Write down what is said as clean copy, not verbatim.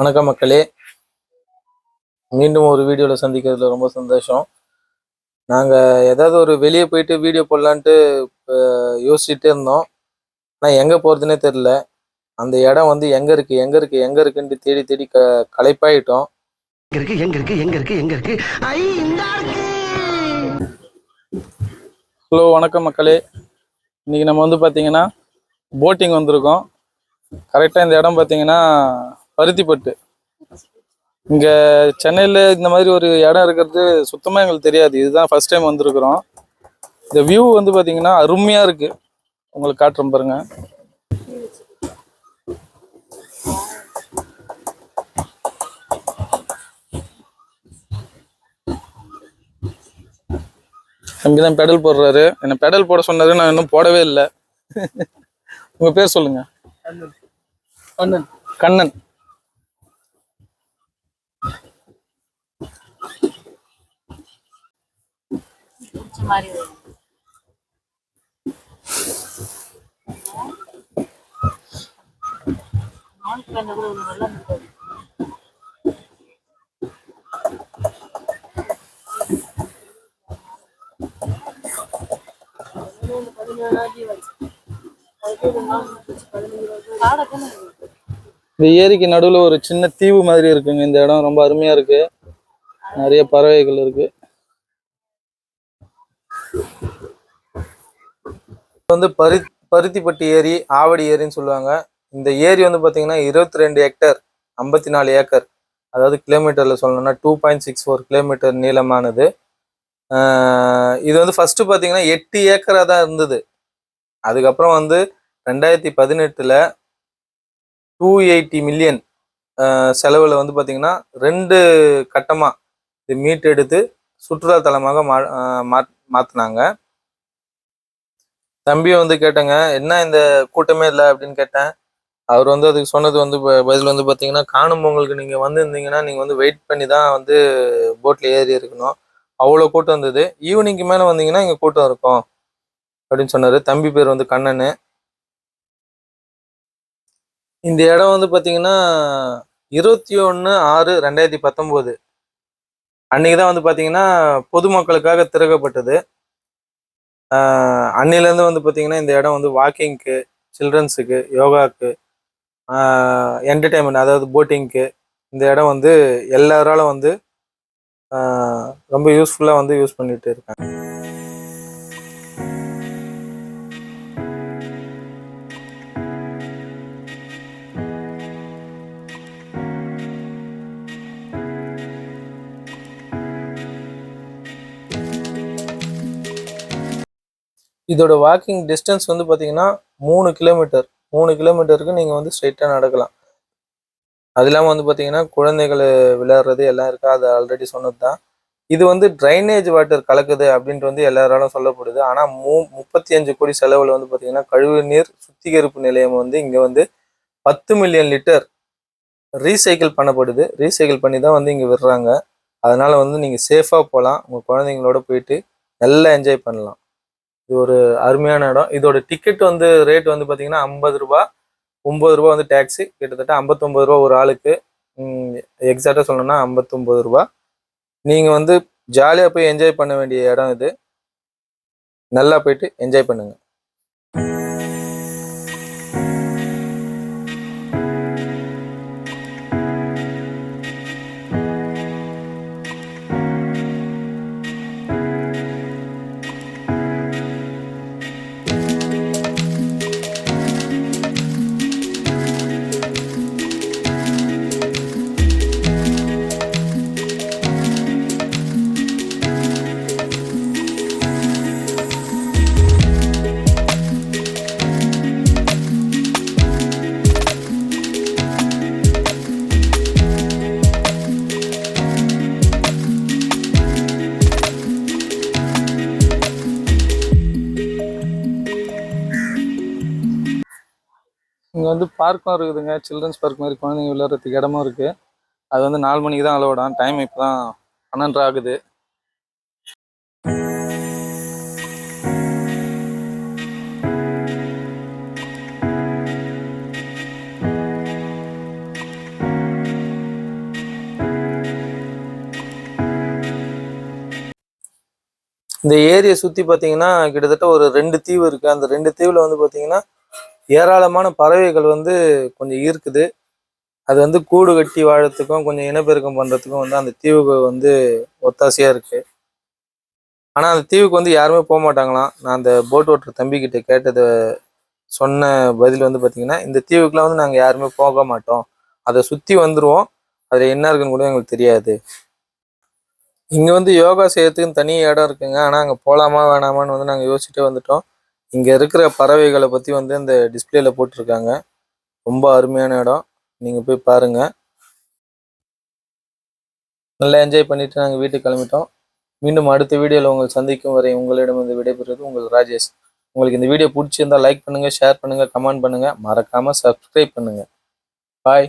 வணக்கம் மக்களே, மீண்டும் ஒரு வீடியோவில் சந்திக்கிறதுல ரொம்ப சந்தோஷம். நாங்கள் ஏதாவது ஒரு வெளியே போயிட்டு வீடியோ போடலான்ட்டு யோசிச்சுட்டே இருந்தோம். ஆனால் எங்கே போகிறதுனே தெரில. அந்த இடம் வந்து எங்கே இருக்குன்ட்டு தேடி தேடி களைப்பாயிட்டோம். ஹலோ, வணக்கம் மக்களே. இன்னைக்கு நம்ம வந்து பார்த்தீங்கன்னா போட்டிங் வந்திருக்கோம். கரெக்டாக இந்த இடம் பார்த்தீங்கன்னா பருத்திப்பட்டு. இங்கே சென்னையில் இந்த மாதிரி ஒரு இடம் இருக்கிறது சுத்தமாக எங்களுக்கு தெரியாது. இதுதான் ஃபர்ஸ்ட் டைம் வந்திருக்கிறோம். இந்த வியூ வந்து பார்த்தீங்கன்னா அருமையாக இருக்குது. உங்களுக்கு காட்டுறோம் பாருங்க. அங்கேதான் பெடல் போடுறாரு. என்ன பெடல் போட சொன்னாரு, நான் இன்னும் போடவே இல்லை. உங்கள் பேர் சொல்லுங்க. கண்ணன். கண்ணன். இந்த ஏரிக்கு நடுவில் ஒரு சின்ன தீவு மாதிரி இருக்குங்க. இந்த இடம் ரொம்ப அருமையா இருக்கு. நிறைய பறவைகள் இருக்கு. வந்து பருத்திப்பட்டி ஏரி, ஆவடி ஏரின்னு சொல்லுவாங்க. இந்த ஏரி வந்து பார்த்தீங்கன்னா 22 ஹெக்டர், 54 ஏக்கர், அதாவது கிலோமீட்டரில் சொல்லணும்னா 2.64 கிலோமீட்டர் நீளமானது. இது வந்து ஃபர்ஸ்ட் பார்த்தீங்கன்னா 8 ஏக்கராக தான் இருந்தது. அதுக்கப்புறம் வந்து 2018 280 மில்லியன் செலவில் வந்து பார்த்தீங்கன்னா 2 கட்டமாக இது மீட்டெடுத்து சுற்றுலா தலமாக மாற்றினாங்க. தம்பியை வந்து கேட்டேங்க, என்ன இந்த கூட்டமே இல்லை அப்படின்னு கேட்டேன். அவர் வந்து அதுக்கு சொன்னது வந்து பதில் வந்து பார்த்தீங்கன்னா, காணும் பொங்கலுக்கு நீங்கள் வந்திருந்தீங்கன்னா நீங்கள் வந்து வெயிட் பண்ணி தான் வந்து போட்டில் ஏறி இருக்கணும். அவ்வளோ கூட்டம் இருந்தது. ஈவினிங்க்கு மேலே வந்தீங்கன்னா இங்கே கூட்டம் இருக்கும் அப்படின்னு சொன்னார். தம்பி பேர் வந்து கண்ணன். இந்த இடம் வந்து பார்த்தீங்கன்னா 21/6/2019 அன்னைக்கு தான் வந்து பார்த்தீங்கன்னா பொதுமக்களுக்காக திறக்கப்பட்டது. அன்னிலேருந்து வந்து பார்த்தீங்கன்னா இந்த இடம் வந்து வாக்கிங்க்கு, சில்ட்ரன்ஸுக்கு, யோகாவுக்கு, என்டர்டைன்மெண்ட் அதாவது போட்டிங்க்கு இந்த இடம் வந்து எல்லாராலும் வந்து ரொம்ப யூஸ்ஃபுல்லாக வந்து யூஸ் பண்ணிட்டு இருக்காங்க. இதோட வாக்கிங் டிஸ்டன்ஸ் வந்து பார்த்தீங்கன்னா 3 கிலோமீட்டர். 3 கிலோமீட்டருக்கு நீங்கள் வந்து ஸ்ட்ரைட்டாக நடக்கலாம். அது இல்லாமல் வந்து பார்த்தீங்கன்னா குழந்தைகள் விளையாடுறது எல்லாம் இருக்கா, அது ஆல்ரெடி சொன்னது தான். இது வந்து ட்ரைனேஜ் வாட்டர் கலக்குது அப்படின்ட்டு வந்து எல்லாராலும் சொல்லப்படுது. ஆனால் 35 கோடி செலவில் வந்து பார்த்தீங்கன்னா கழிவுநீர் சுத்திகரிப்பு நிலையம் வந்து இங்கே வந்து 10 மில்லியன் லிட்டர் ரீசைக்கிள் பண்ணப்படுது. ரீசைக்கிள் பண்ணி தான் வந்து இங்கே விடுறாங்க. அதனால வந்து நீங்கள் சேஃபாக போகலாம். உங்கள் குழந்தைங்களோட போயிட்டு நல்லா என்ஜாய் பண்ணலாம். இது ஒரு அருமையான இடம். இதோட டிக்கெட் வந்து ரேட் வந்து பார்த்தீங்கன்னா 50 ரூபா, 9 ரூபா வந்து டேக்ஸி, கிட்டத்தட்ட 59 ரூபா ஒரு ஆளுக்கு. எக்ஸாக்டாக சொல்லணும்னா 59 ரூபா. நீங்கள் வந்து ஜாலியாக போய் என்ஜாய் பண்ண வேண்டிய இடம் இது. நல்லா போயிட்டு என்ஜாய் பண்ணுங்க. இங்கே வந்து பார்க்கும் இருக்குதுங்க. சில்ட்ரன்ஸ் பார்க் மாதிரி குழந்தைங்க விளையாடுறதுக்கு இடமும் இருக்குது. அது வந்து 4 மணிக்கு தான் அலோடான். டைம் இப்போ தான் 12 ஆகுது. இந்த ஏரியை சுற்றி பார்த்தீங்கன்னா கிட்டத்தட்ட ஒரு 2 தீவு இருக்குது. அந்த 2 தீவில் வந்து பார்த்தீங்கன்னா ஏராளமான பறவைகள் வந்து கொஞ்சம் ஈர்க்குது. அது வந்து கூடு கட்டி வாழறதுக்கும் கொஞ்சம் இனப்பெருக்கம் பண்ணுறதுக்கும் வந்து அந்த தீவுகள் வந்து ஒத்தாசையாக இருக்குது. ஆனால் அந்த தீவுக்கு வந்து யாருமே போக மாட்டாங்களாம். நான் அந்த போட் ஓட்டுற தம்பிக்கிட்ட கேட்டது சொன்ன பதில் வந்து பார்த்தீங்கன்னா, இந்த தீவுக்குலாம் வந்து நாங்கள் யாருமே போக மாட்டோம். அதை சுற்றி வந்துடுவோம். அதில் என்ன இருக்குன்னு கூட எங்களுக்கு தெரியாது. இங்கே வந்து யோகா செய்யறதுக்குன்னு தனி இடம் இருக்குங்க. ஆனால் அங்கே போகலாமா வேணாமான்னு வந்து நாங்கள் யோசிச்சுட்டே வந்துட்டோம். இங்கே இருக்கிற பறவைகளை பற்றி வந்து அந்த டிஸ்பிளேல போட்டிருக்காங்க. ரொம்ப அருமையான இடம். நீங்கள் போய் பாருங்கள். நல்லா என்ஜாய் பண்ணிட்டு நாங்கள் வீட்டுக்கு கிளம்பிட்டோம். மீண்டும் அடுத்த வீடியோவில் உங்களை சந்திக்கும் வரை உங்களிடம் வந்து விடைபெறுவது உங்கள் ராஜேஷ். உங்களுக்கு இந்த வீடியோ பிடிச்சிருந்தா லைக் பண்ணுங்கள், ஷேர் பண்ணுங்கள், கமெண்ட் பண்ணுங்கள். மறக்காமல் சப்ஸ்கிரைப் பண்ணுங்கள். பாய்.